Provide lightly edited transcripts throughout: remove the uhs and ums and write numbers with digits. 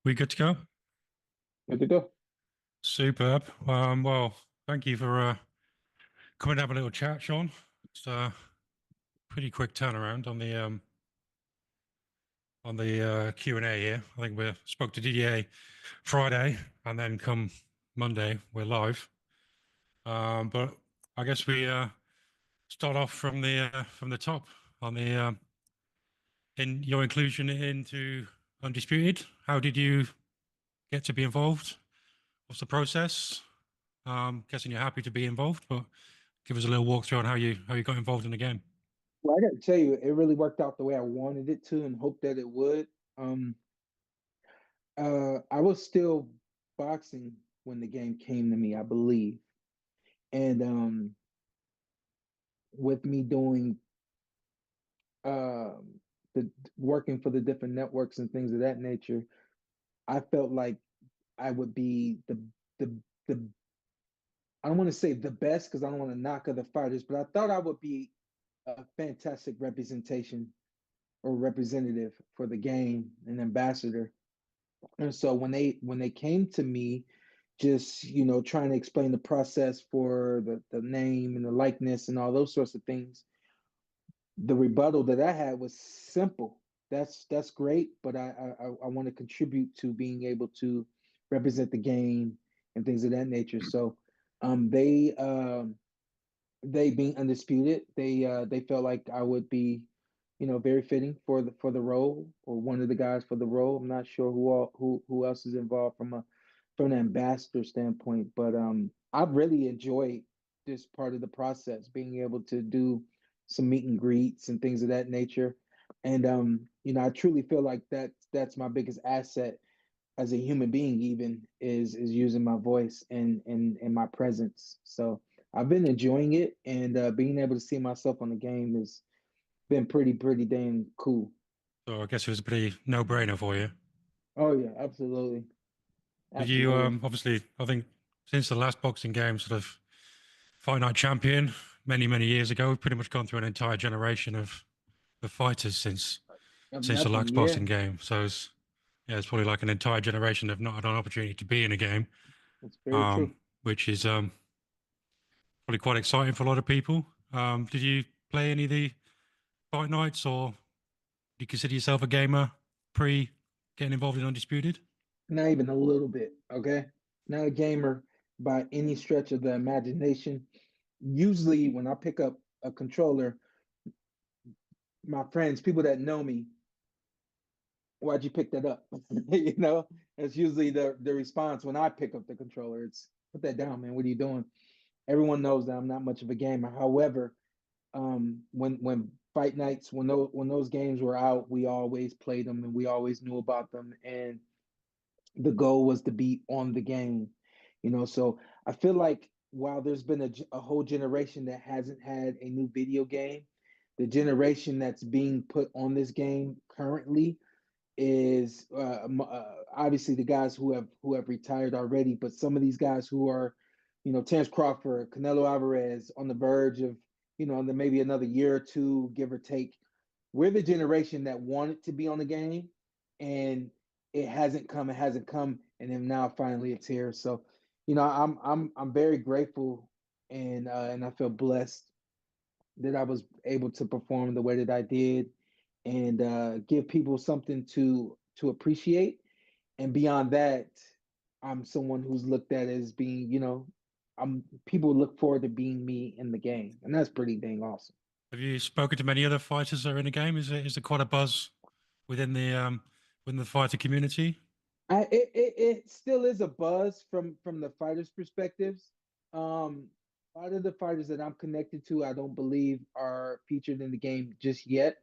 We good to go? Good to go. Superb. Well, thank you for coming to have a little chat, Sean. It's a pretty quick turnaround on the Q&A here. I think we spoke to DDA Friday, and then come Monday we're live. But I guess we start off from the top on the in your inclusion into Undisputed. How did you get to be involved? What's the process? Guessing you're happy to be involved, but give us a little walkthrough on how you got involved in the game. Well, I got to tell you, it really worked out the way I wanted it to, and hoped that it would. I was still boxing when the game came to me, I believe, and with me doing the working for the different networks and things of that nature, I felt like I would be the the I don't want to say the best because I don't want to knock other fighters, but I thought I would be a fantastic representation or representative for the game, an ambassador. And so when they came to me, just trying to explain the process for the name and the likeness and all those sorts of things, the rebuttal that I had was simple. That's great, but I want to contribute to being able to represent the game and things of that nature. So they being undisputed, they felt like I would be, very fitting for the role, or one of the guys for the role. I'm not sure who else is involved from an ambassador standpoint, but I've really enjoyed this part of the process, being able to do some meet and greets and things of that nature. And I truly feel like that's my biggest asset as a human being, even is using my voice and my presence. So I've been enjoying it, and being able to see myself on the game has been pretty dang cool. So I guess it was a pretty no-brainer for you. Oh yeah, absolutely. Did you Absolutely. obviously, I think since the last boxing game, sort of Fight Night champion many years ago, we've pretty much gone through an entire generation of fighters since the Nothing, last yeah. boxing game. So it's probably like an entire generation have not had an opportunity to be in a game, That's very true. which is probably quite exciting for a lot of people. Did you play any of the fight nights, or do you consider yourself a gamer pre getting involved in Undisputed? Not even a little bit, okay? Not a gamer by any stretch of the imagination. Usually when I pick up a controller, my friends, people that know me, why'd you pick that up? That's usually the response when I pick up the controller. It's, put that down, man. What are you doing? Everyone knows that I'm not much of a gamer. However, when fight nights, when those games were out, we always played them and we always knew about them. And the goal was to be on the game, So I feel like while there's been a whole generation that hasn't had a new video game, the generation that's being put on this game currently is obviously the guys who have retired already, but some of these guys who are, Terence Crawford, Canelo Alvarez, on the verge of, maybe another year or two, give or take. We're the generation that wanted to be on the game, and it hasn't come. It hasn't come, and then now finally it's here. So, I'm very grateful, and I feel blessed that I was able to perform the way that I did, and give people something to appreciate. And beyond that, I'm someone who's looked at as being, people look forward to being me in the game, and that's pretty dang awesome. Have you spoken to many other fighters that are in the game? Is there quite a buzz within the fighter community? It still is a buzz from the fighters' perspectives. A lot of the fighters that I'm connected to, I don't believe are featured in the game just yet.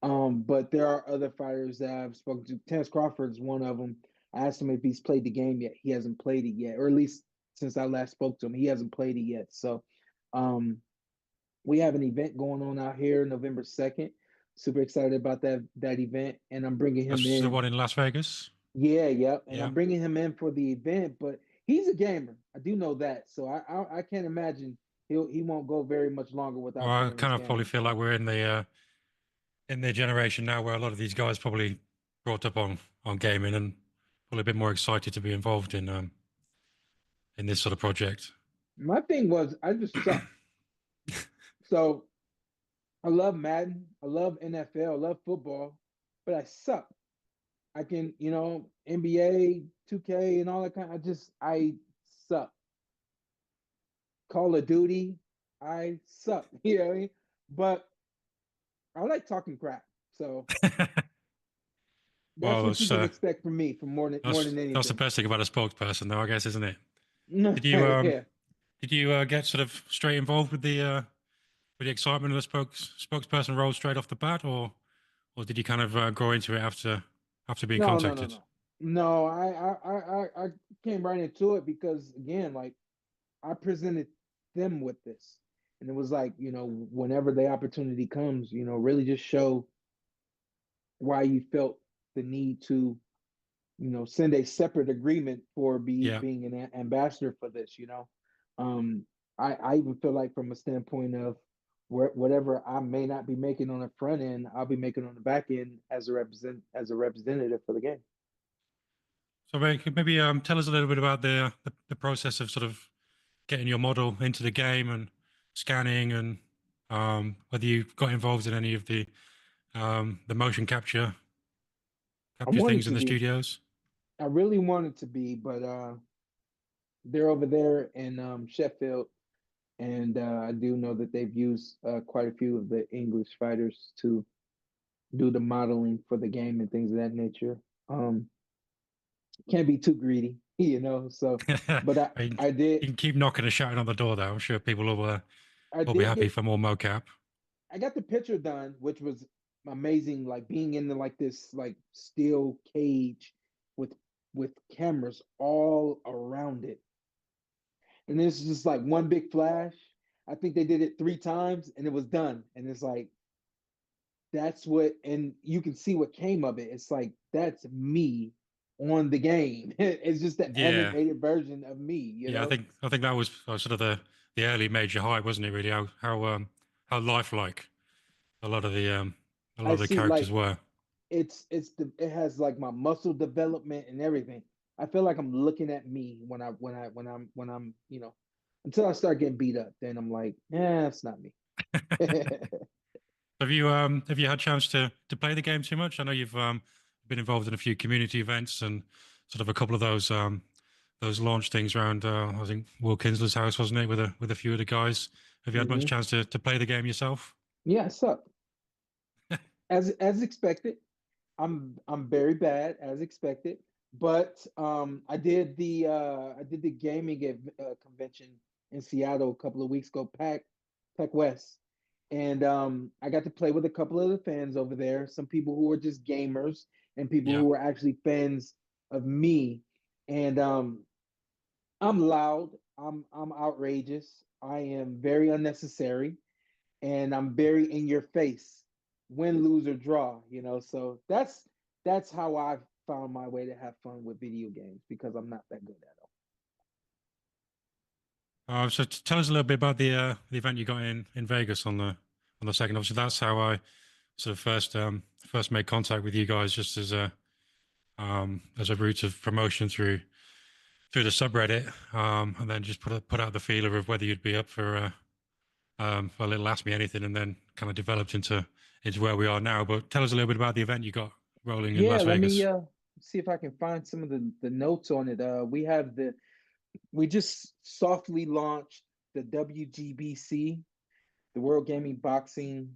But there are other fighters that I've spoken to. Terence Crawford is one of them. I asked him if he's played the game yet. He hasn't played it yet, or at least since I last spoke to him, he hasn't played it yet. So, um, we have an event going on out here, November 2nd. Super excited about that event, and I'm bringing him That's the in. one in Las Vegas. Yeah, yep. And Yeah. I'm bringing him in for the event, but he's a gamer. I do know that, so I can't imagine he won't go very much longer Well, without I playing this kind of probably game. feel like we're in their generation now, where a lot of these guys probably brought up on gaming, and probably a bit more excited to be involved in this sort of project. My thing was I just suck. So I love Madden, I love NFL, I love football, but I suck. I can, NBA, 2K, and all that I suck. Call of Duty, I suck. You know what I mean? But I like talking crap. So that's Well, what you can expect from me, from more than that's the anything. best thing about a spokesperson, though, I guess, isn't it? Did you Yeah. get sort of straight involved with the excitement of the spokesperson role straight off the bat, or did you kind of grow into it after being No, no, no, contacted? no. No, I came right into it because again, like I presented them with this. And it was like, whenever the opportunity comes, really just show why you felt the need to, send a separate agreement for Yeah. being an ambassador for this. Um, I even feel like from a standpoint of whatever I may not be making on the front end, I'll be making on the back end as a representative for the game. So maybe tell us a little bit about the process of sort of getting your model into the game and scanning, and whether you got involved in any of the motion I capture wanted things in to the be, studios. I really wanted to be, but they're over there in Sheffield, and I do know that they've used quite a few of the English fighters to do the modeling for the game and things of that nature. Um, can't be too greedy. So, but I I mean, I did you can keep knocking and shouting on the door, though. I'm sure people I will be did happy get for more mocap. I got the picture done, which was amazing. Like being in the like this like steel cage with cameras all around it, and it's just like one big flash. I think they did it 3 times, and it was done. And it's like that's what, and you can see what came of it. It's like that's me on the game. It's just the Yeah, animated version of me, you yeah. know. I think that was sort of the early major hype, wasn't it? Really, how lifelike a lot I of the see characters like were. it has like my muscle development and everything. I feel like I'm looking at me when I'm until I start getting beat up, then I'm like, yeah, it's not me. Have you had a chance to play the game too much? I know you've been involved in a few community events and sort of a couple of those launch things around I think Will Kinsler's house, wasn't it, with a few of the guys. Have you had much Hmm. chance to play the game yourself? Yeah, I suck as expected. I'm very bad as expected, but I did the gaming convention in Seattle a couple of weeks ago, Pac West, and I got to play with a couple of the fans over there. Some people who were just gamers and people Yeah. who were actually fans of me, and I'm loud. I'm outrageous. I am very unnecessary, and I'm very in your face, win, lose, or draw. So that's how I've found my way to have fun with video games because I'm not that good at them. So tell us a little bit about the event you got in Vegas on the second. Obviously, that's how I sort of first made contact with you guys, just as a route of promotion through the subreddit, and then just put out the feeler of whether you'd be up for a little Ask Me Anything, and then kind of developed into where we are now. But tell us a little bit about the event you got rolling in Yeah, Las let me Vegas. see if I can find some of the notes on it. We just softly launched the WGBC, the World Gaming Boxing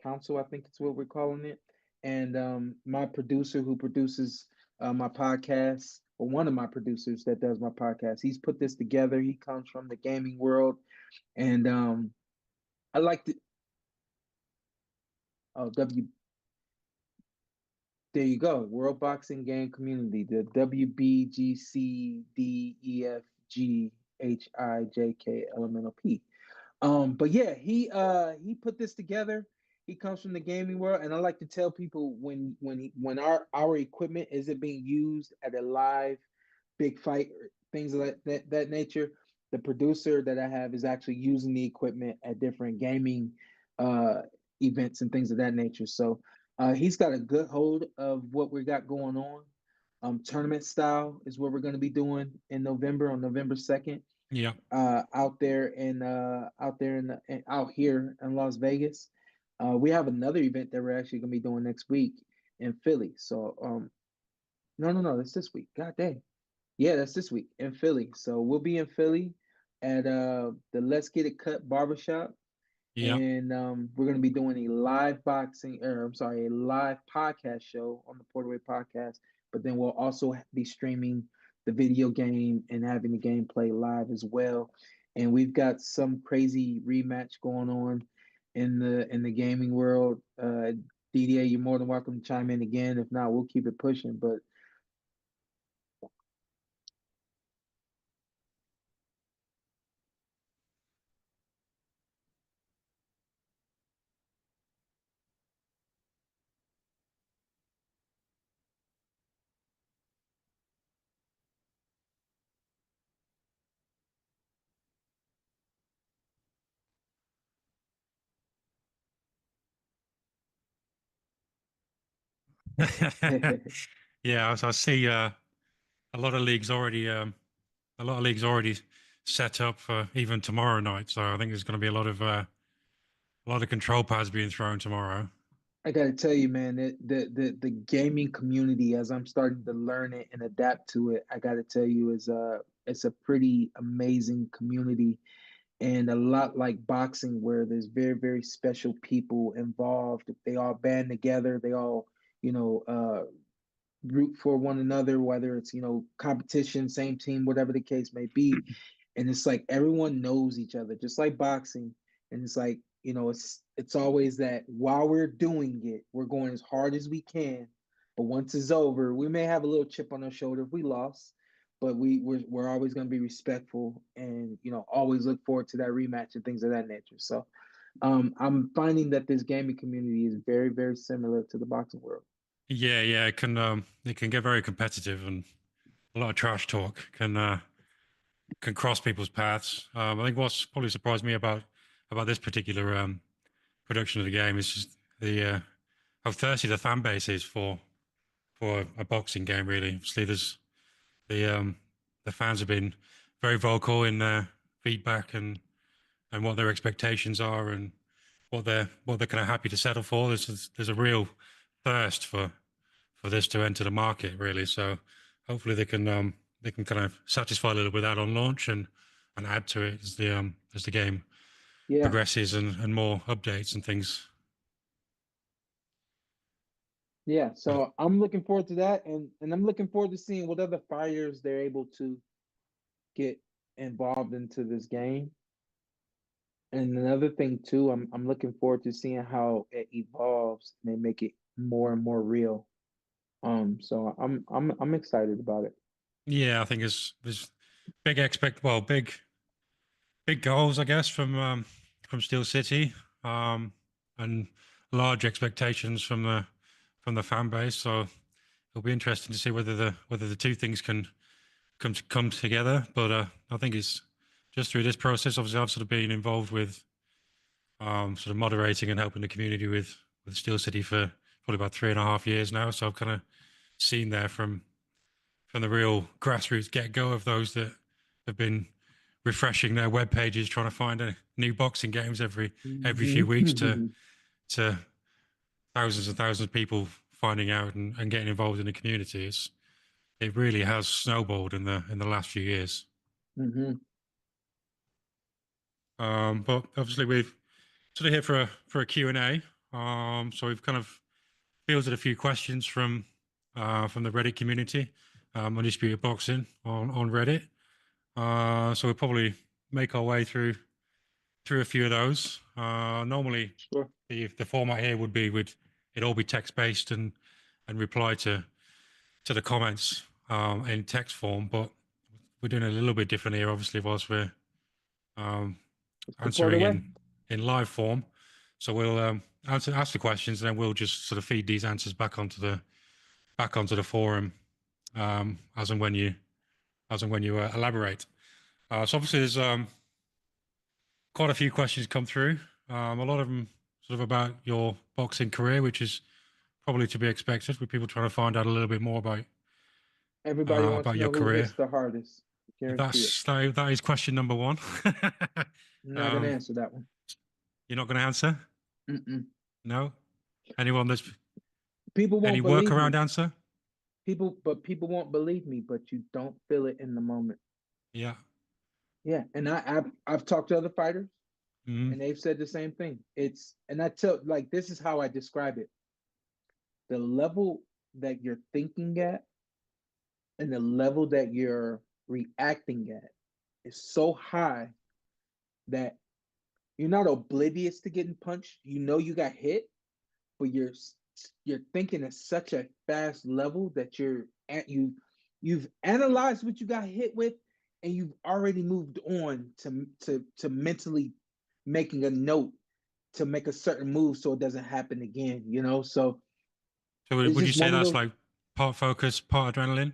Council, I think it's what we're calling it. And my producer who produces my podcast, or one of my producers that does my podcast, he's put this together. He comes from the gaming world. And I like the oh, there you go, World Boxing Game Community, the WBGCDEFGHIJKLMNOP. But yeah, he put this together. He comes from the gaming world, and I like to tell people when our equipment isn't being used at a live big fight or things of that nature, the producer that I have is actually using the equipment at different gaming uh events and things of that nature. So he's got a good hold of what we got going on. Tournament style is what we're going to be doing in November, on November 2nd. Yeah. Out there in out here in Las Vegas. We have another event that we're actually going to be doing next week in Philly. So no, that's this week. God dang. Yeah, that's this week in Philly. So we'll be in Philly at the Let's Get It Cut barbershop, Yeah. and we're going to be doing a live a live podcast show on the PorterWay Podcast. But then we'll also be streaming the video game and having the gameplay live as well. And we've got some crazy rematch going on in the gaming world. DDA, you're more than welcome to chime in again. If not, we'll keep it pushing. But Yeah, I see a lot of leagues already set up for even tomorrow night. So I think there's going to be a lot of control pads being thrown tomorrow. I gotta tell you, man, that the gaming community, as I'm starting to learn it and adapt to it, I gotta tell you, is it's a pretty amazing community, and a lot like boxing, where there's very special people involved. They all band together. They all, you know, root for one another, whether it's, competition, same team, whatever the case may be. And it's like everyone knows each other, just like boxing. And it's like, it's always that while we're doing it, we're going as hard as we can. But once it's over, we may have a little chip on our shoulder if we lost, but we're always going to be respectful, and always look forward to that rematch and things of that nature. So I'm finding that this gaming community is very similar to the boxing world. Yeah, it can get very competitive, and a lot of trash talk can cross people's paths. I think what's probably surprised me about this particular production of the game is just the how thirsty the fan base is for a boxing game. Really, obviously, there's the fans have been very vocal in their feedback and what their expectations are and what they're kind of happy to settle for. There's a real thirst for this to enter the market, really. So hopefully they can kind of satisfy a little bit of that on launch and add to it as the game Yeah. progresses and more updates and things. Yeah, so I'm looking forward to that, and I'm looking forward to seeing what other fighters they're able to get involved into this game. And another thing too, I'm looking forward to seeing how it evolves and they make it more and more real. So I'm excited about it. Yeah, I think there's big goals, I guess, from Steel City, and large expectations from the fan base. So it'll be interesting to see whether the two things can come together. But I think it's just through this process. Obviously, I've sort of been involved with sort of moderating and helping the community with Steel City for probably about 3.5 years now. So I've kind of seen there from the real grassroots get go of those that have been refreshing their web pages, trying to find new boxing games every few weeks to thousands and thousands of people finding out and getting involved in the community. It really has snowballed in the last few years. Mm-hmm. But obviously we've sort of here for a Q&A. So we've kind of fielded a few questions from the Reddit community, Undisputed Boxing on Reddit. So we'll probably make our way through a few of those. Normally, Sure. the format here would it all be text based and reply to the comments in text form, but we're doing it a little bit different here, obviously, whilst we're answering in live form. So we'll ask the questions, and then we'll just sort of feed these answers back onto the forum as and when you elaborate. So obviously, there's quite a few questions come through. A lot of them sort of about your boxing career, which is probably to be expected, with people trying to find out a little bit more Everybody wants about to your know who career. hits the hardest. Guarantee it. That is question number one. I'm not gonna answer that one. You're not going to answer? Mm-mm. No? Anyone that's People any won't believe workaround me. answer? People won't believe me, but you don't feel it in the moment. Yeah. Yeah, and I've talked to other fighters, Mm-hmm. and they've said the same thing. And I tell, like, this is how I describe it: the level that you're thinking at and the level that you're reacting at is so high that you're not oblivious to getting punched. You know you got hit, but you're thinking at such a fast level that you've analyzed what you got hit with, and you've already moved on to mentally making a note to make a certain move so it doesn't happen again. So So it's would you just say one of that's those. like part focus, part adrenaline?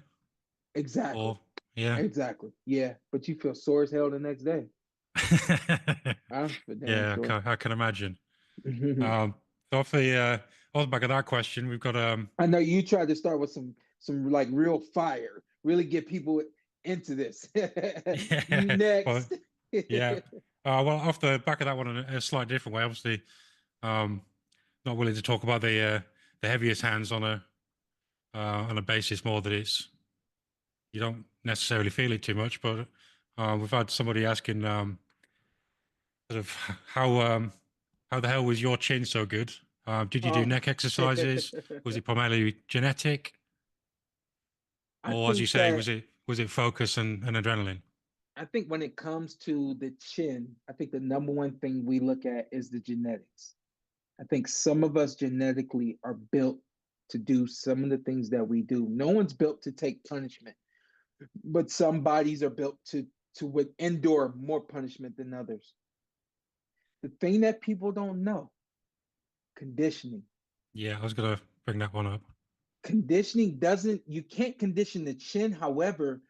Exactly. Or, yeah. Exactly. Yeah, but you feel sore as hell the next day. I'm for damn Yeah, sure. I can imagine. So off the back of that question, we've got I know you tried to start with some like real fire, really get people into this. You yeah, well, next. yeah. Well, off the back of that one in a slightly different way, obviously, um, not willing to talk about the heaviest hands on a basis more that it's you don't necessarily feel it too much, but we've had somebody asking sort of how the hell was your chin so good? Did you do Oh. neck exercises? Was it primarily genetic, I or as you think say, that was it focus and adrenaline? I think when it comes to the chin, I think the number one thing we look at is the genetics. I think some of us genetically are built to do some of the things that we do. No one's built to take punishment, but some bodies are built to endure more punishment than others. The thing that people don't know, conditioning. Yeah, I was gonna bring that one up. Conditioning doesn't, you can't condition the chin. However,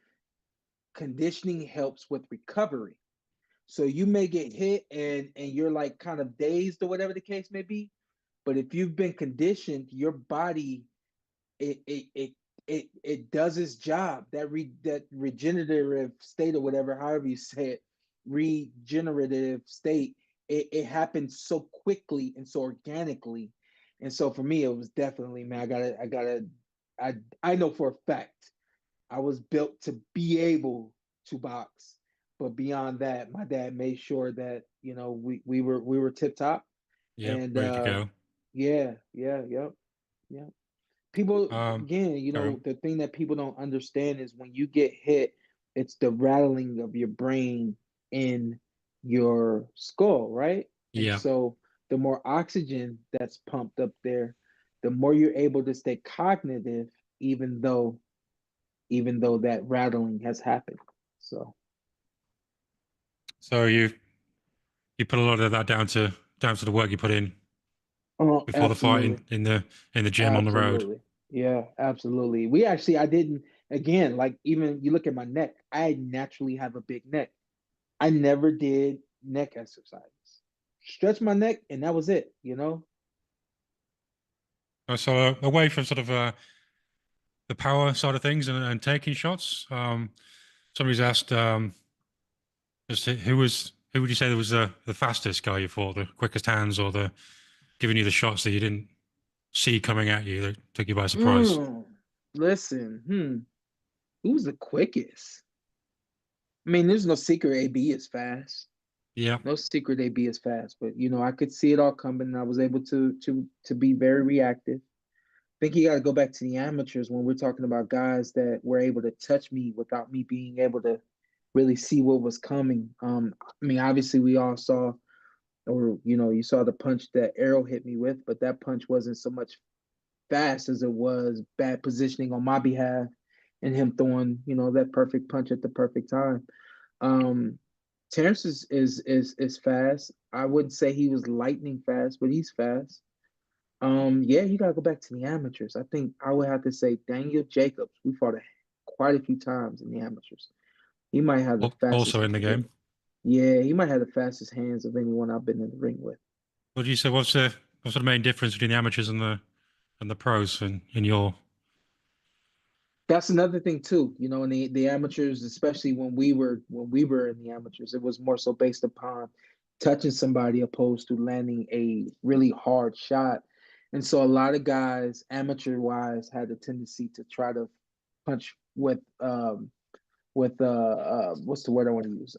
conditioning helps with recovery. So you may get hit and you're like kind of dazed or whatever the case may be. But if you've been conditioned, your body it does its job. That regenerative state or whatever, however you say it, regenerative state, it happens so quickly and so organically. And so for me, it was definitely, man, I know for a fact I was built to be able to box. But beyond that, my dad made sure that, we were tip top. Yep, And ready to go. yeah, yeah, yep, yeah. People, Um, again, Carry on. the thing that people don't understand is when you get hit, it's the rattling of your brain in your skull, right? And Yeah. so the more oxygen that's pumped up there, the more you're able to stay cognitive, even though that rattling has happened. So So you put a lot of that down to the work you put in oh, before the fight absolutely. in the gym on the road. Absolutely. Yeah, absolutely. I didn't, again, like even you look at my neck, I naturally have a big neck. I never did neck exercises. Stretch my neck and that was it. So away from sort of the power side of things and taking shots, somebody's asked just who would you say was the fastest guy you fought, the quickest hands, or the giving you the shots that you didn't see coming at you that took you by surprise? Mm, listen, who's the quickest? I mean, there's no secret AB is fast. Yeah, No secret AB is fast, but I could see it all coming and I was able to be very reactive. Think you got to go back to the amateurs when we're talking about guys that were able to touch me without me being able to really see what was coming. I mean, obviously we all saw, or you saw the punch that Arrow hit me with, but that punch wasn't so much fast as it was bad positioning on my behalf and him throwing, that perfect punch at the perfect time. Um, Terrence is fast. I wouldn't say he was lightning fast, but he's fast. Yeah, you gotta go back to the amateurs. I think I would have to say Daniel Jacobs. We fought quite a few times in the amateurs. He might have the also fastest. in the game. Yeah, he might have the fastest hands of anyone I've been in the ring with. What do you say? What's the main difference between the amateurs and the pros in your That's another thing too, in the amateurs, especially when we were in the amateurs, it was more so based upon touching somebody opposed to landing a really hard shot. And so a lot of guys, amateur wise, had a tendency to try to punch with what's the word I want to use?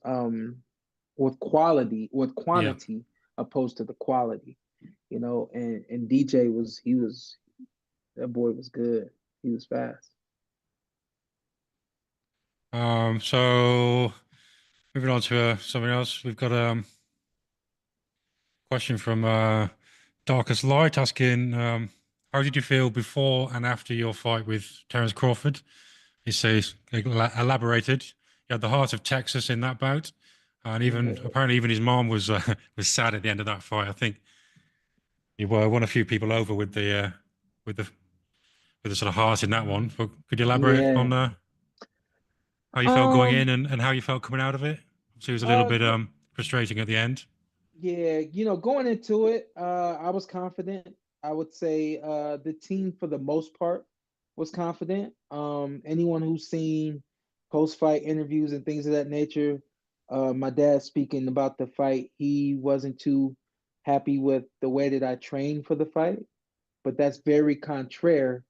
With Yeah. quantity opposed to the quality, and DJ was that boy was good. He was fast. So moving on to something else, we've got a question from Darkest Light asking, how did you feel before and after your fight with Terence Crawford? He says, elaborated, you had the heart of Texas in that bout, and even apparently even his mom was was sad at the end of that fight. I think he won a few people over with the with the sort of heart in that one. But could you elaborate Yeah. on how you felt going Um, in and how you felt coming out of it? So it was a little uh, bit go, frustrating at the end. yeah, going into it, I was confident. I would say the team for the most part was confident. Anyone who's seen post-fight interviews and things of that nature, my dad speaking about the fight, he wasn't too happy with the way that I trained for the fight, but that's very contrary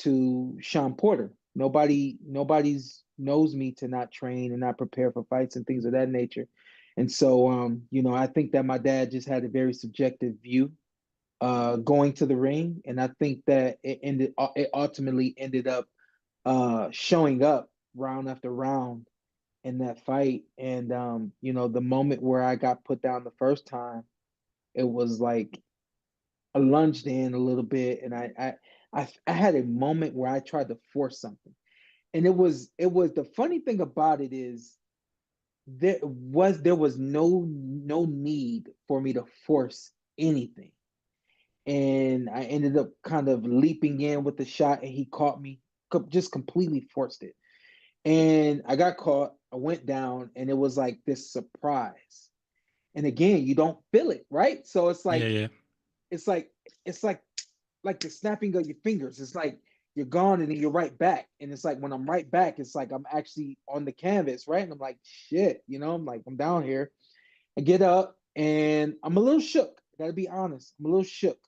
to Shawn Porter. Nobody's knows me to not train and not prepare for fights and things of that nature. And so I think that my dad just had a very subjective view going to the ring. And I think that it ultimately ended up showing up round after round in that fight. And the moment where I got put down the first time, it was like I lunged in a little bit, and I had a moment where I tried to force something, and it was the funny thing about it is there was no need for me to force anything, and I ended up kind of leaping in with the shot, and he caught me, just completely forced it, and I got caught. I went down, and it was like this surprise, and again, you don't feel it, right? So it's Yeah, like yeah, it's like it's like the snapping of your fingers. It's like you're gone and then you're right back. And it's like when I'm right back, it's like I'm actually on the canvas, right? And I'm like, shit, I'm like, I'm down here. I get up and I'm a little shook. I gotta be honest. I'm a little shook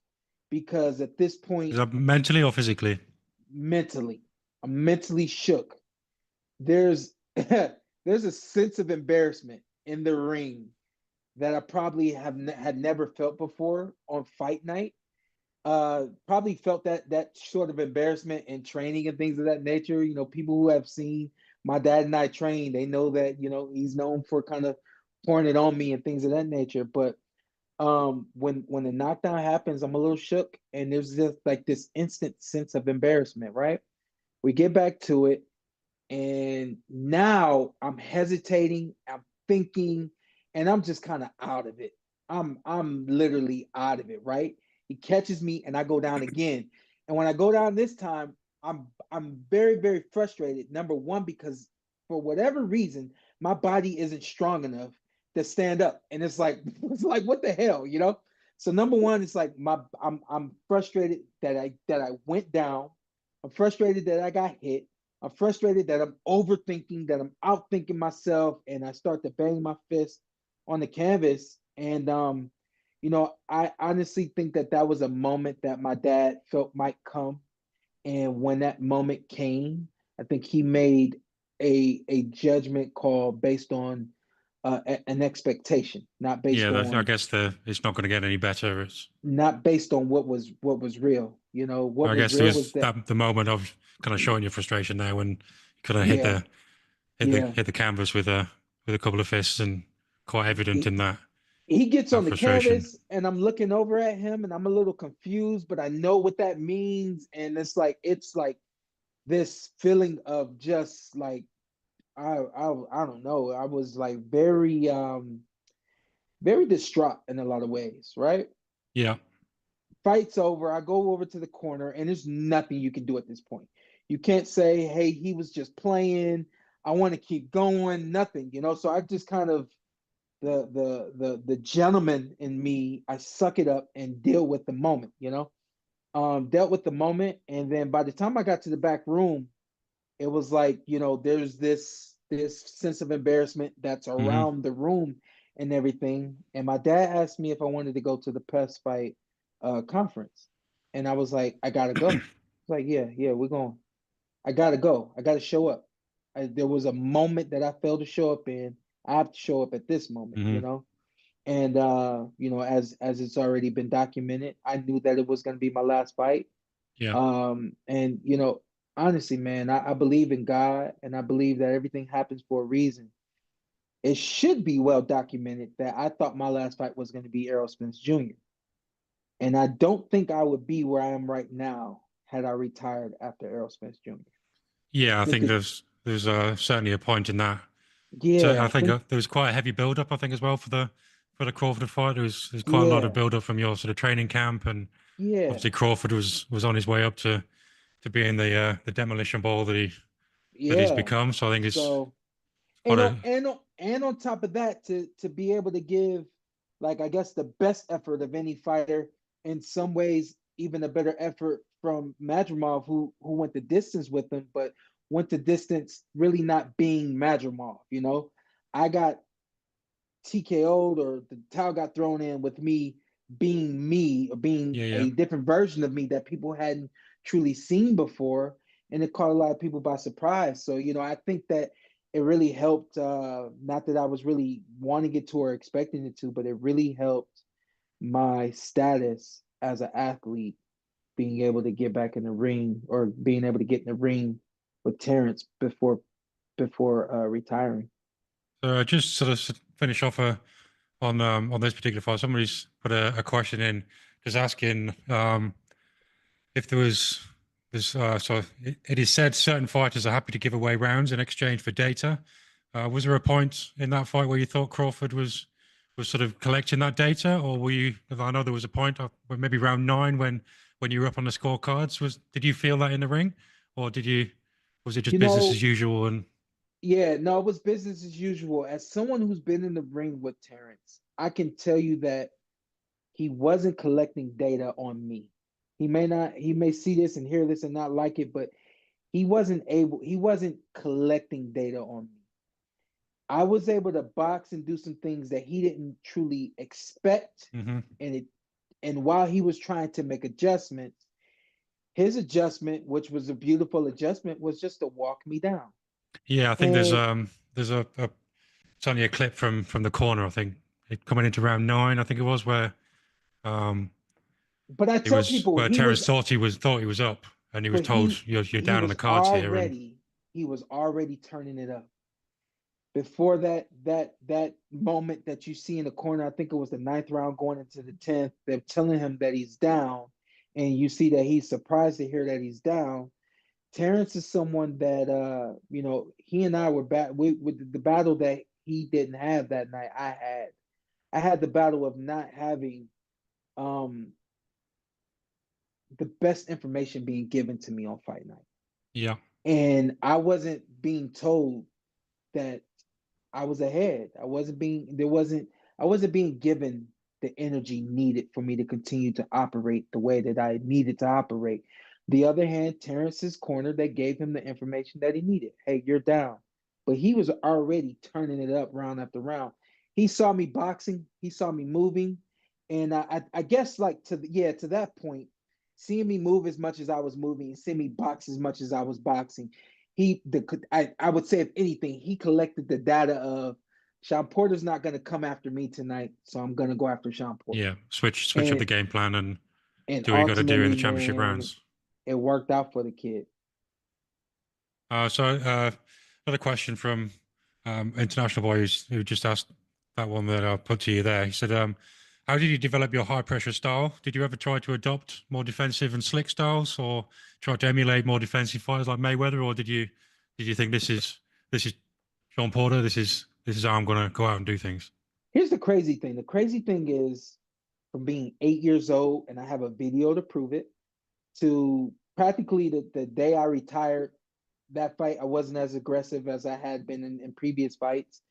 because at this is point, that mentally or physically? mentally, I'm mentally shook. There's there's a sense of embarrassment in the ring that I probably had never felt before on fight night. Probably felt that sort of embarrassment in training and things of that nature. People who have seen my dad and I train, they know that he's known for kind of pouring it on me and things of that nature. But when the knockdown happens, I'm a little shook, and there's just like this instant sense of embarrassment. Right? We get back to it, and now I'm hesitating, I'm thinking, and I'm just kind of out of it. I'm literally out of it, right? He catches me and I go down again. And when I go down this time, I'm very, very frustrated. Number one, because for whatever reason, my body isn't strong enough to stand up. And it's like, it's like, what the hell? So number one, it's like I'm frustrated that I went down. I'm frustrated that I got hit. I'm frustrated that I'm overthinking, that I'm outthinking myself, and I start to bang my fist on the canvas. And I honestly think that was a moment that my dad felt might come. And when that moment came, I think he made a judgment call based on an expectation, not Yeah, based I on guess it's not going to get any better. It's not based on what was real. What I was guess there real was was that. that the moment of kind of showing your frustration there when you kind of Yeah, yeah. hit the canvas with a couple of fists and quite evident in He gets that on the frustration. canvas and I'm looking over at him and I'm a little confused, but I know what that means. And it's like this feeling of just like I don't know. I was like very distraught in a lot of ways, right? Yeah, Fight's over. I go over to the corner and there's nothing you can do at this point. You can't say, hey, he was just playing. I want to keep going, nothing. So I just kind of the gentleman in me, I suck it up and deal with the moment. Dealt with the moment, and then by the time I got to the back room, it was like, there's this sense of embarrassment that's Hmm. around the room and everything. And my dad asked me if I wanted to go to the press fight conference. And I was like, I gotta go. It's like, yeah, we're going. I gotta go. I gotta show up. There was a moment that I failed to show up in. I have to show up at this moment, Hmm. And as it's already been documented, I knew that it was gonna be my last fight. Yeah. And honestly, man, I believe in God and I believe that everything happens for a reason. It should be well documented that I thought my last fight was going to be Errol Spence Jr. And I don't think I would be where I am right now had I retired after Errol Spence Jr. Yeah, I think think it, there's certainly a point in that. So yeah, I I think think, there was quite a heavy build up. I think as well for the Crawford fight. There's quite a lot of yeah, build up from your sort of training camp, and yeah, obviously Crawford was on his way up to being the demolition ball that he's yeah. become. So I think it's So quite and on a and on, and on top of that, to be able to give, like, I guess the best effort of any fighter, in some ways even a better effort from Madrimov, who went the distance with him, but went the distance really not being Madrimov. I got TKO'd, or the towel got thrown in with me or being yeah, yeah. a different version of me that people hadn't truly seen before, and it caught a lot of people by surprise. So I think that it really helped. Not that I was really wanting it to or expecting it to, but it really helped my status as an athlete, being able to get back in the ring, or being able to get in the ring with Terrence before retiring. So just sort of finish off on this particular fight. Somebody's put a question in, just asking if there was this. So it is said certain fighters are happy to give away rounds in exchange for data. Was there a point in that fight where you thought Crawford was sort of collecting that data, or were you? I know there was a point, maybe round 9, when you were up on the scorecards. Did you feel that in the ring, or did you? Was it just You business as know, usual? And Yeah, no, it was business as usual. As someone who's been in the ring with Terrence, I can tell you that he wasn't collecting data on me. He may see this and hear this and not like it, but he wasn't collecting data on me. I was able to box and do some things that he didn't truly expect. Mhm. And while he was trying to make adjustments, his adjustment, which was a beautiful adjustment, was just to walk me down. Yeah, I think And there's a it's only a clip from the corner. I think it coming into round 9. I think it was um but I tell people where Terrence thought he was up, and he was but told he you're he down on the was cards here. And already he was already turning it up before that moment that you see in the corner. I think it was the ninth round going into the 10th. They're telling him that he's down, and you see that he's surprised to hear that he's down. Terrence is someone that he and I were with the battle that he didn't have that night. I had the battle of not having um the best information being given to me on fight night, yeah, and I wasn't being told that I was ahead. I wasn't being given the energy needed for me to continue to operate the way that I needed to operate. The other hand, Terrence's corner, that gave him the information that he needed. Hey, you're down. But he was already turning it up round after round. He saw me boxing, he saw me moving, and I guess, like, to that point, seeing me move as much as I was moving, and seeing me box as much as I was boxing, I would say, if anything, he collected the data of Shawn Porter's not going to come after me tonight, so I'm going to go after Shawn Porter. yeah. Switch up And the game plan and do what you got to do in ultimately, the championship man, rounds. it worked out for the kid. So another question from international boys who just asked that one that I put to you there. He said, "How did you develop your high pressure style? Did you ever try to adopt more defensive and slick styles, or try to emulate more defensive fighters like Mayweather, or did you think this is Shawn Porter? This is how I'm going to go out and do things." Here's the crazy thing. The crazy thing is, from being 8 years old, and I have a video to prove it, to practically the day I retired, that fight, I wasn't as aggressive as I had been in previous fights.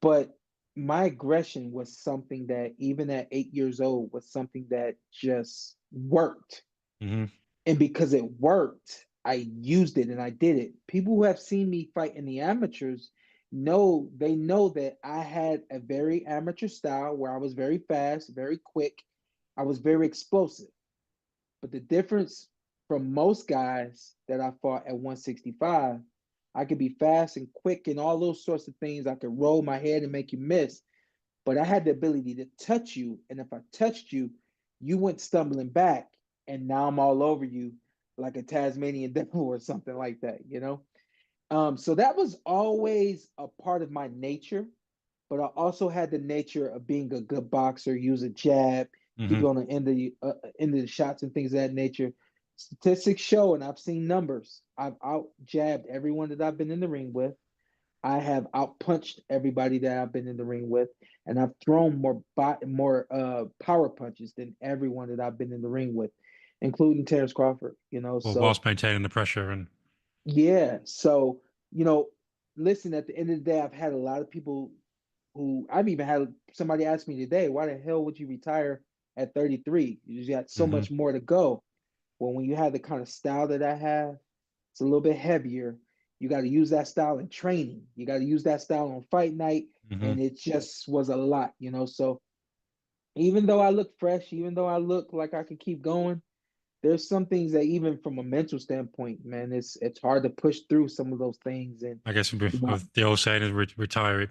But my aggression was something that, even at 8 years old, was something that just worked. Hmm. And because it worked, I used it and I did it. People who have seen me fight in the amateurs know that I had a very amateur style where I was very fast, very quick. I was very explosive. But the difference from most guys that I fought at 165, I could be fast and quick and all those sorts of things. I could roll my head and make you miss, but I had the ability to touch you. And if I touched you, you went stumbling back, and now I'm all over you like a Tasmanian devil or something like that, you know? So that was always a part of my nature, but I also had the nature of being a good boxer, use a jab, keep Mm-hmm. it on the end of the shots and things of that nature. Statistics show, and I've seen numbers. I've out jabbed everyone that I've been in the ring with. I have outpunched everybody that I've been in the ring with, and I've thrown more power punches than everyone that I've been in the ring with, including Terrence Crawford. You know, Well, so whilst maintaining the pressure and yeah. So, you know, listen, at the end of the day, I've had a lot of people who I've even had somebody ask me today, why the hell would you retire at 33? You just got so mm-hmm. much more to go. Well, when you have the kind of style that I have, it's a little bit heavier. You got to use that style in training. You got to use that style on fight night. Mm-hmm. And it just was a lot, you know. So even though I look fresh, even though I look like I could keep going, there's some things that even from a mental standpoint, man, it's hard to push through some of those things. And I guess you know, the old saying is retire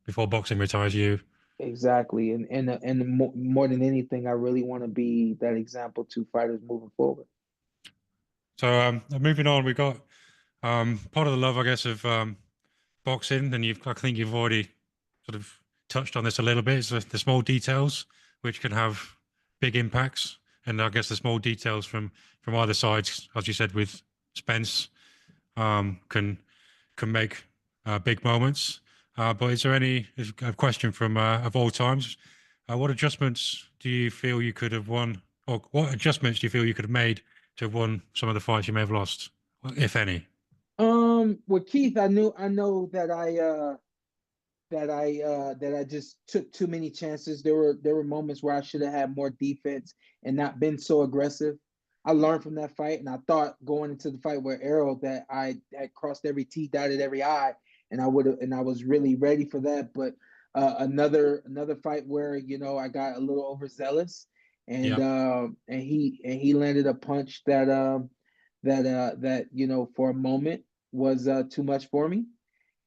before boxing retires you. exactly. And more than anything, I really want to be that example to fighters moving forward. So moving on, we got part of the love, I guess, of boxing, and I think you've already sort of touched on this a little bit, is the small details which can have big impacts, and I guess the small details from either sides, as you said with Spence, can make big moments. But is there a question from of all times? What adjustments do you feel you could have won, or what adjustments do you feel you could have made to have won some of the fights you may have lost, if any? With Keith, I know that I just took too many chances. There were moments where I should have had more defense and not been so aggressive. I learned from that fight, and I thought going into the fight with Errol that I had crossed every T, dotted every I, and I was really ready for that. But another fight where I got a little overzealous, Yeah. and he landed a punch that for a moment was too much for me.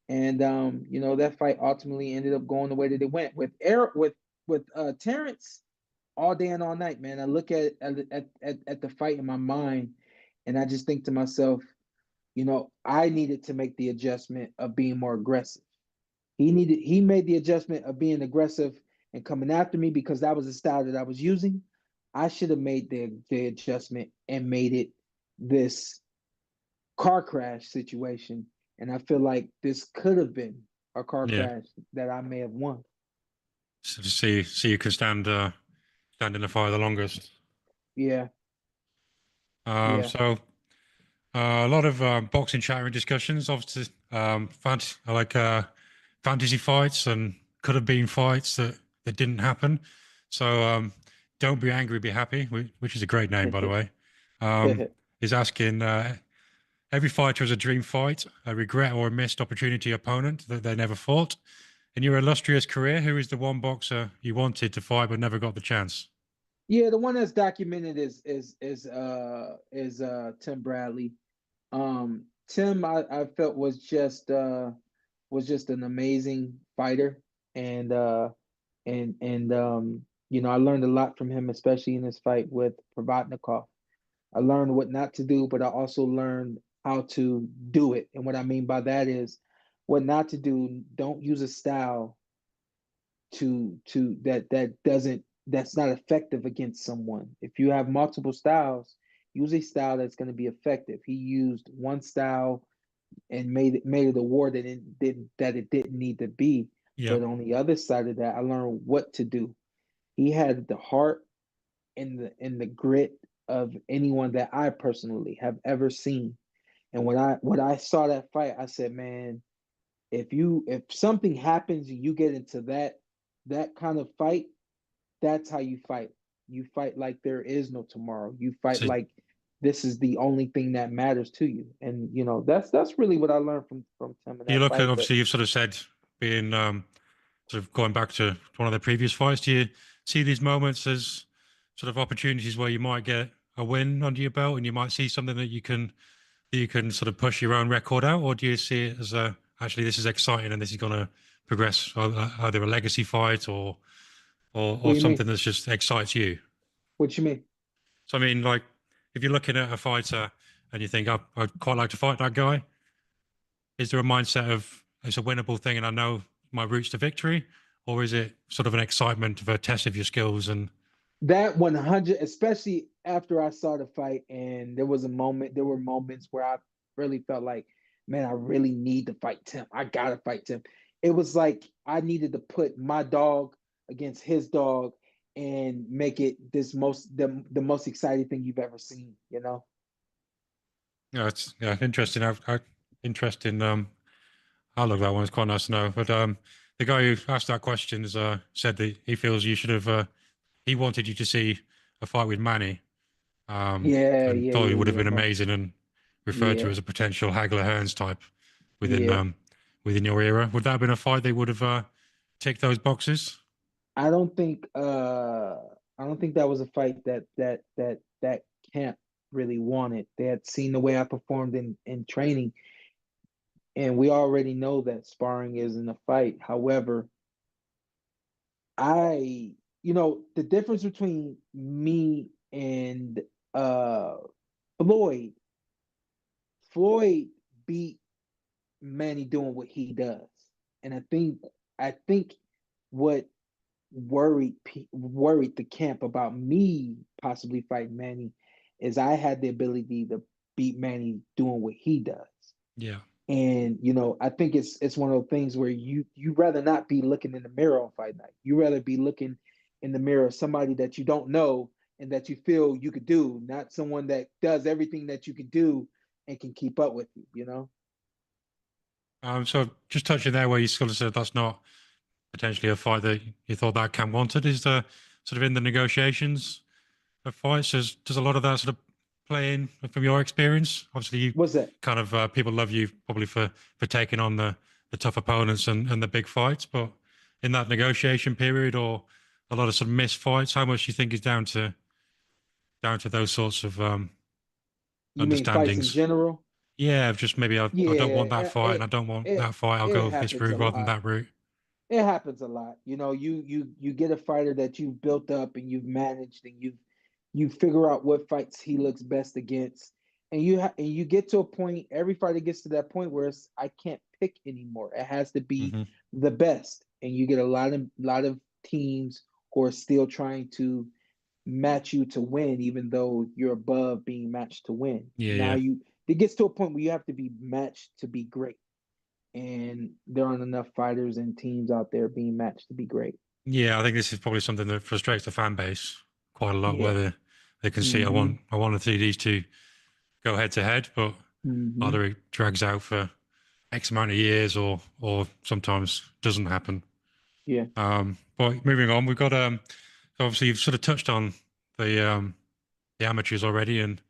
And that fight ultimately ended up going the way that it went with Eric with Terrence all day and all night, man. I look at the fight in my mind, and I just think to myself, I needed to make the adjustment of being more aggressive. He made the adjustment of being aggressive and coming after me because that was the style that I was using. I should have made the adjustment and made it this car crash situation. And I feel like this could have been a car Yeah. crash that I may have won. So to see you can stand in the fire the longest. Yeah, yeah, So a lot of boxing chat and discussions. Obviously, I like fantasy fights and could have been fights that didn't happen. So don't be angry, be happy, which is a great name, by the way. Is asking every fighter has a dream fight, a regret or a missed opportunity opponent that they never fought. In your illustrious career, who is the one boxer you wanted to fight but never got the chance? yeah. The one that's documented is Tim Bradley. Tim, I felt was just an amazing fighter, and I learned a lot from him, especially in his fight with Provodnikov. I learned what not to do, but I also learned how to do it. And what I mean by that is what not to do. Don't use a style that's not effective against someone. If you have multiple styles, use a style that's going to be effective. He used one style and made it a war that it didn't need to be. Yeah, But on the other side of that, I learned what to do. He had the heart and the grit of anyone that I personally have ever seen. And when I saw that fight, I said, man, if something happens and you get into that kind of fight, that's how you fight. You fight like there is no tomorrow. You fight so like this is the only thing that matters to you. And that's really what I learned from Tim in You that look at, fight. But obviously, you've sort of said being sort of going back to one of the previous fights. Do you see these moments as sort of opportunities where you might get a win under your belt and you might see something that you can sort of push your own record out, or do you see it as actually this is exciting and this is going to progress either a legacy fight what or do you mean? something that just excites you? What you mean? So I mean, like if you're looking at a fighter and you think I'd quite like to fight that guy, is there a mindset of it's a winnable thing and I know my routes to victory, or is it sort of an excitement of a test of your skills and That 100, especially after I saw the fight, and there were moments where I really felt like, man, I really need to fight Tim. I gotta fight Tim. It was like I needed to put my dog against his dog and make it the most exciting thing you've ever seen, you know? yeah, it's interesting. Interesting. I love that one. It's quite nice to know. But the guy who asked that question said that he feels you should have. He wanted you to see a fight with Manny, Yeah, and yeah, thought it yeah, would have yeah. been amazing, and referred to Yeah, as a potential Hagler Hearns type within yeah. within your era. Would that have been a fight they would have ticked those boxes? I don't think I don't think that was a fight that camp really wanted. They had seen the way I performed in training, and we already know that sparring isn't a fight. However, the difference between me and uh Floyd, Floyd beat Manny doing what he does. And I think what worried the camp about me possibly fighting Manny is I had the ability to beat Manny doing what he does. Yeah. And I think it's one of those things where you rather not be looking in the mirror on fight night. You rather be looking in the mirror of somebody that you don't know and that you feel you could do, not someone that does everything that you could do and can keep up with you. So just touching there where you sort of said that's not potentially a fight that you thought that camp wanted. Is the sort of in the negotiations of fights? Does a lot of that sort of play in from your experience? Obviously, you What's that? kind of people love you probably for taking on the tough opponents and the big fights, but in that negotiation period or a lot of sort of missed fights, how much do you think is down to those sorts of You mean fights in understandings? general? Yeah, just maybe I don't want that Yeah, fight and I don't want it that fight. I'll it go this happens a route rather than lot. that route. It happens a lot. You get a fighter that you've built up and you've managed and you figure out what fights he looks best against, and and you get to a point. Every fighter gets to that point where I can't pick anymore. It has to be Hmm. the best, and you get a lot of teams who are still trying to match you to win, even though you're above being matched to win. Yeah, Now yeah. it gets to a point where you have to be matched to be great, and there aren't enough fighters and teams out there being matched to be great. Yeah, I think this is probably something that frustrates the fan base quite a lot, Yeah. where they can see Mm-hmm. I want to see these two go head to head, but Mm-hmm. either it drags out for X amount of years or sometimes doesn't happen. Yeah. But moving on, we've got so obviously you've sort of touched on the amateurs already and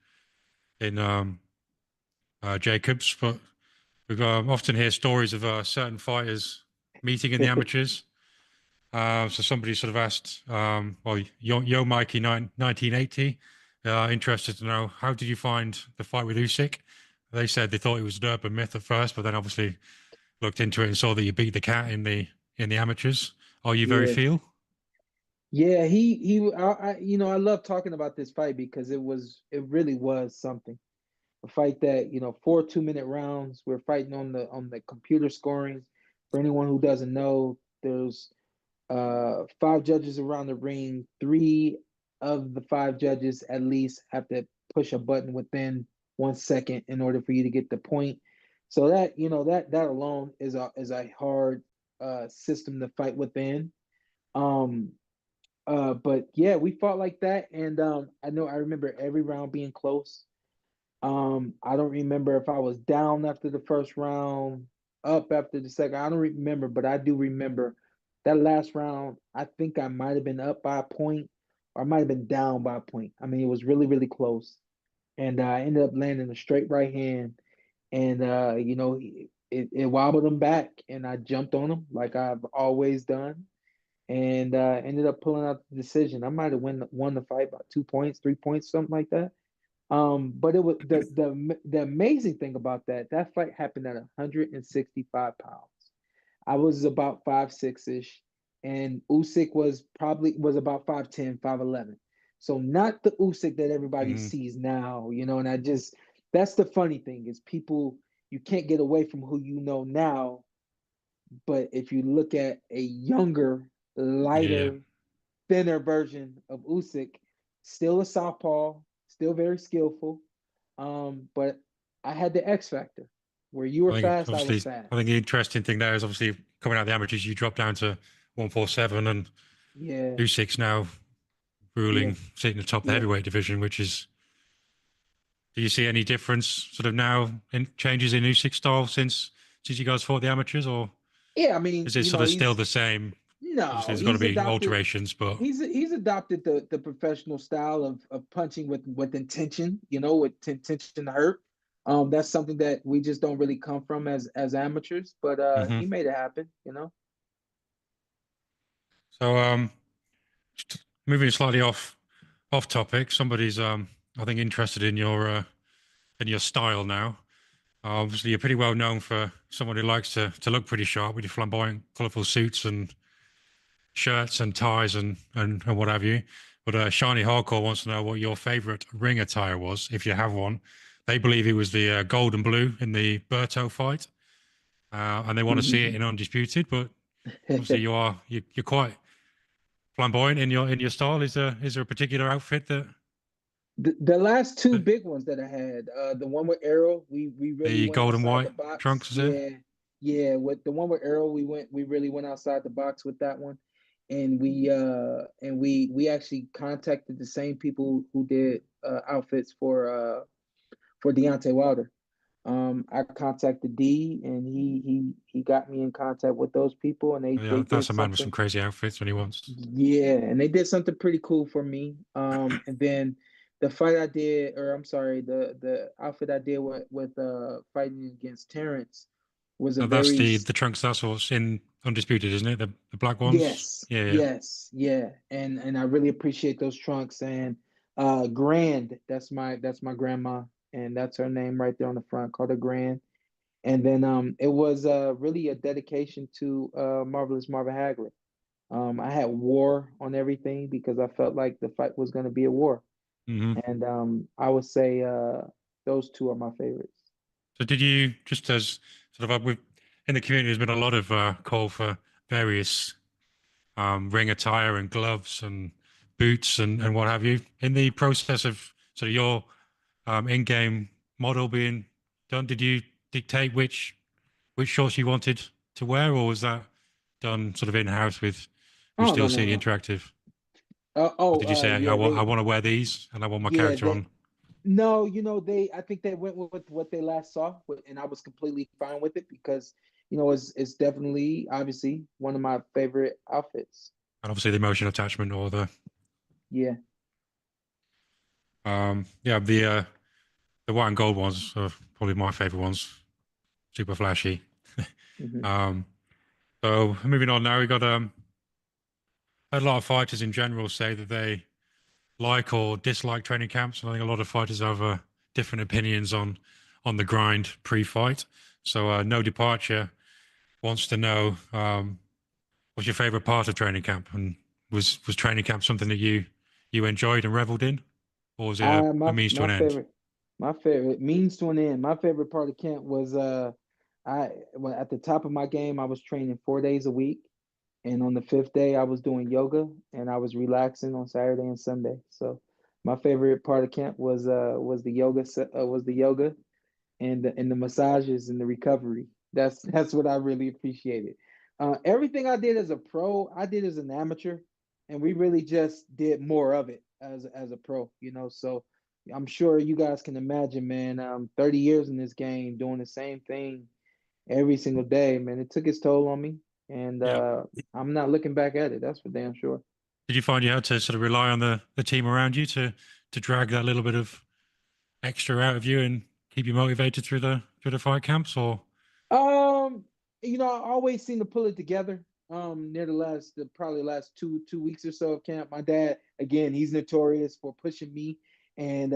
in Jacobs, but we've often hear stories of certain fighters meeting in the amateurs. So somebody sort of asked, well, Yo Mikey 1980, interested to know how did you find the fight with Usyk? They said they thought it was an urban myth at first, but then obviously looked into it and saw that you beat the cat in the amateurs. Are you very Yeah. feel? Yeah. I love talking about this fight because it really was something. A fight that, 4 2-minute rounds. We're fighting on the computer scoring. For anyone who doesn't know, there's five judges around the ring. Three of the five judges at least have to push a button within 1 second in order for you to get the point. So that alone is a hard system to fight within. Um, but yeah, we fought like that, and I remember every round being close. I don't remember if I was down after the first round, up after the second. I don't remember, but I do remember that last round. I think I might have been up by a point, or I might have been down by a point. I mean, it was really, really close. and I ended up landing a straight right hand, and it wobbled him back, and I jumped on him like I've always done, and ended up pulling out the decision. I might have won the fight by 2 points, 3 points, something like that. But it was the amazing thing about that fight happened at 165 pounds. I was about 5'6" ish, and Usyk was about 5'10", 5'11". So not the Usyk that everybody sees now, and that's the funny thing is people, you can't get away from who you know now. But if you look at a younger, lighter, thinner version of Usyk, still a southpaw, still very skillful. But I had the X factor. Where you were fast, I was fast. I think the interesting thing there is obviously coming out of the amateurs, you drop down to 147, and Yeah, Usyk's now ruling, sitting at the top of the heavyweight division, which is. Do you see any difference sort of now in changes in Usyk's style since you guys fought the amateurs, or yeah. I mean, is it sort of still the same? Obviously, no, there's got to be alterations, but he's adopted the professional style of punching with intention, with intention to hurt. That's something that we just don't really come from as amateurs, but he made it happen. So moving slightly off topic, somebody's I think interested in your style now. Obviously, you're pretty well known for someone who likes to look pretty sharp with your flamboyant, colourful suits and shirts and ties and what have you. But Shiny Hardcore wants to know what your favourite ring attire was, if you have one. They believe it was the gold and blue in the Berto fight, and they want to see it in Undisputed. But obviously, you're quite flamboyant in your style. Is there a particular outfit that the last two big ones that I had, the one with Arrow, we really the went gold and outside the white box. trunks is it? Yeah. With the one with Arrow, we really went outside the box with that one, and we actually contacted the same people who did outfits for Deontay Wilder. I contacted D, and he got me in contact with those people, and they Yeah, did that's a man with something. some crazy outfits when he wants. Yeah, and they did something pretty cool for me. And then the fight I did, or I'm sorry, the outfit I did with fighting against Terrence was a No, that's very the trunks. That's what's in Undisputed, isn't it? The black ones. yes, Yeah. yeah, and I really appreciate those trunks. And Grand, that's my grandma, and that's her name right there on the front, called her Grand. And then it was really a dedication to Marvelous Marvin Hagler. I had war on everything because I felt like the fight was going to be a war. And I would say those two are my favorites. So did you, just as sort of with in the community, there's been a lot of call for various ring attire and gloves and boots and what have you. In the process of sort of your in-game model being done, did you dictate which shorts you wanted to wear, or was that done sort of in-house with Oh, no, Steel no, City no. Interactive? Or did you say I Yeah, want to wear these and I want my yeah, character they, on? no, I think they went with what they last saw, and I was completely fine with it because, it's definitely, obviously, one of my favorite outfits. And obviously the emotional attachment or Yeah. the white and gold ones are probably my favorite ones. Super flashy. Hmm. um, so moving on now, we got a lot of fighters in general say that they like or dislike training camps. And I think a lot of fighters have different opinions on the grind pre-fight. So No Departure wants to know what's your favorite part of training camp, and was training camp something that you enjoyed and reveled in, or was it a My means to my an end? favorite means to an end. My favorite part of camp was well, at the top of my game, I was training 4 days a week, and on the fifth day, I was doing yoga, and I was relaxing on Saturday and Sunday. So my favorite part of camp was the yoga and the massages and the recovery. That's what I really appreciated. Everything I did as a pro, I did as an amateur, and we really just did more of it as a pro. So I'm sure you guys can imagine, man. 30 years in this game, doing the same thing every single day, man. It took its toll on me, and Yeah. I'm not looking back at it. That's for damn sure. Did you find you had to sort of rely on the team around you to drag that little bit of extra out of you and keep you motivated through the fight camps, or? Um, I always seem to pull it together. Near the probably last two weeks or so of camp. My dad, again, he's notorious for pushing me and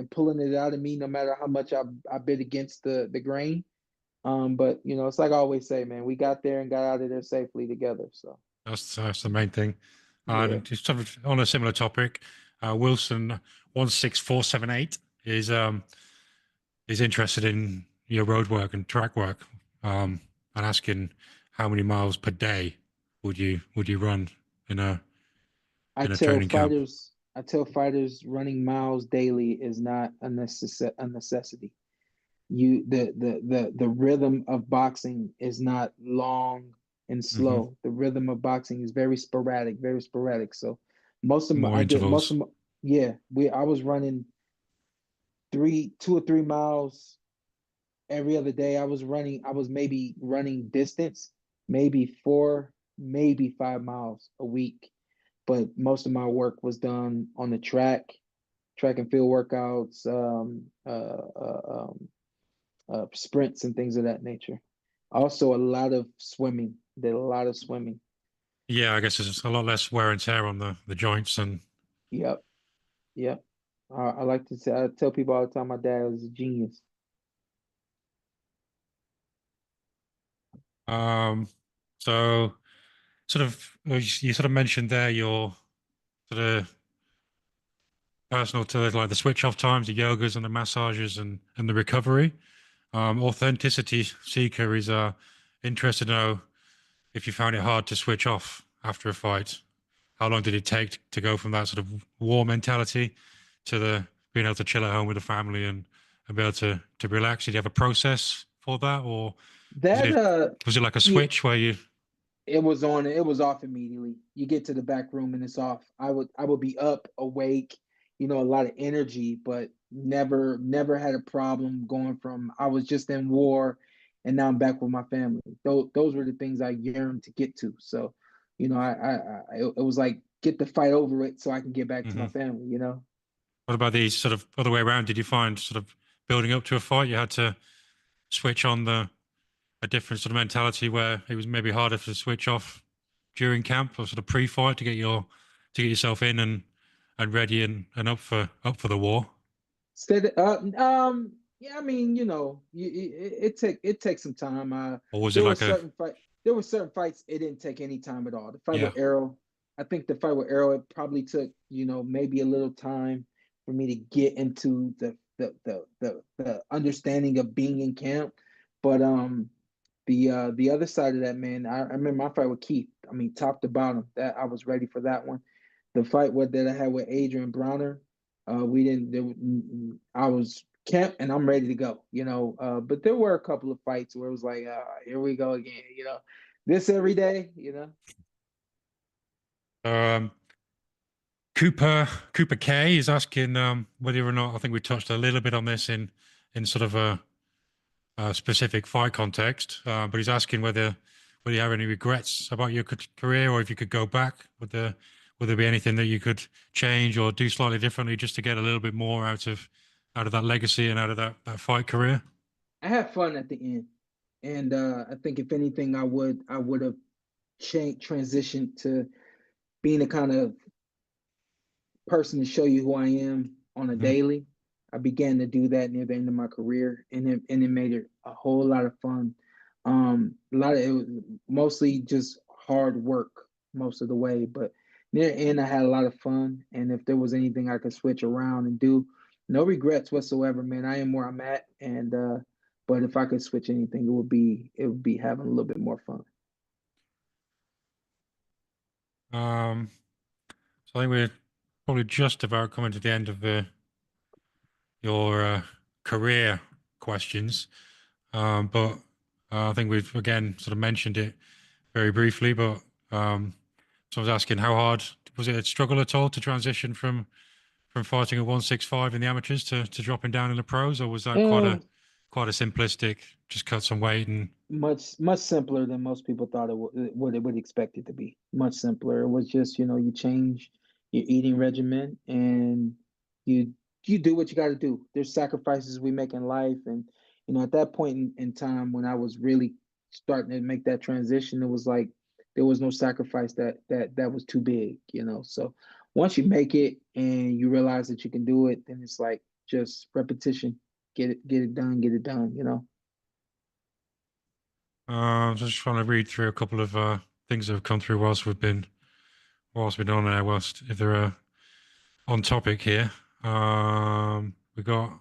pulling it out of me, no matter how much I bid against the grain. But it's like I always say, man, we got there and got out of there safely together. So That's the main thing. yeah, And just sort of on a similar topic, Wilson 16478 is interested in your road work and track work, and asking how many miles per day would you run in a I in a tell training camp? fighters, I tell fighters running miles daily is not a necessity. The rhythm of boxing is not long and Hmm. slow. The rhythm of boxing is very sporadic. So most of my More I did most intervals. of my yeah, we I was running 2 or 3 miles every other day. I was maybe running distance, maybe 4, maybe 5 miles a week. But most of my work was done on the track and field workouts, sprints and things of that nature. Also, a lot of swimming. Did a lot of swimming. Yeah, I guess there's a lot less wear and tear on the joints. And Yep, yep. I like to say, I tell people all the time, my dad was a genius. so sort of you sort of mentioned there your sort of personal to like the switch off times, the yogas and the massages and the recovery. Authenticity seeker is interested to know if you found it hard to switch off after a fight. How long did it take to go from that sort of war mentality to the being able to chill at home with the family and be able to relax? Did you have a process for that, or was That it was it like a yeah, switch where you? it was on, it was off immediately. You get to the back room and it's off. I would be up, awake, a lot of energy, but never had a problem going from I was just in war and now I'm back with my family. Those were the things I yearned to get to. So, it was like get the fight over it so I can get back to my Mhm. family. What about the sort of other way around? Did you find sort of building up to a fight, you had to switch on the a different sort of mentality where it was maybe harder to switch off during camp or sort of pre-fight to get yourself in and ready and up for the war? Said yeah, I mean, it takes some time. Or was it There were like a certain fight there were certain fights it didn't take any time at all. The fight yeah? with Arrow, I think the fight with Arrow, it probably took, maybe a little time for me to get into the understanding of being in camp. But the other side of that, man, I remember my fight with Keith. I mean, top to bottom, that I was ready for that one. The fight that I had with Adrian Browner, we didn't. I was camp and I'm ready to go. But there were a couple of fights where it was like, here we go again. This every day. Um, Cooper K is asking whether or not I think we touched a little bit on this in sort of a specific fight context, but he's asking whether you have any regrets about your career or if you could go back. Would there be anything that you could change or do slightly differently just to get a little bit more out of that legacy and out of that fight career? I had fun at the end, and I think if anything, I would have transitioned to being a kind of person to show you who I am on a Mhm. daily. I began to do that near the end of my career, and it made it a whole lot of fun. A lot of it was mostly just hard work most of the way, but near the end I had a lot of fun. And if there was anything I could switch around and do, no regrets whatsoever, man. I am where I'm at, and but if I could switch anything, it would be having a little bit more fun. So I think we're probably just about coming to the end of your career questions. But I think we've again sort of mentioned it very briefly. But so I was asking, how hard was it a struggle at all to transition from fighting at 165 in the amateurs to dropping down in the pros, or was that Um, quite a simplistic, just cut some weight and much simpler than most people thought it would expect it to be. Much simpler. It was just, you change your eating regimen and you you do what you got to do. There's sacrifices we make in life, and at that point in time when I was really starting to make that transition, it was like there was no sacrifice that was too big. So once you make it and you realize that you can do it, then it's like just repetition, get it done, get it done. Just trying to read through a couple of things that have come through whilst we've been on there, whilst if they're on topic here. We got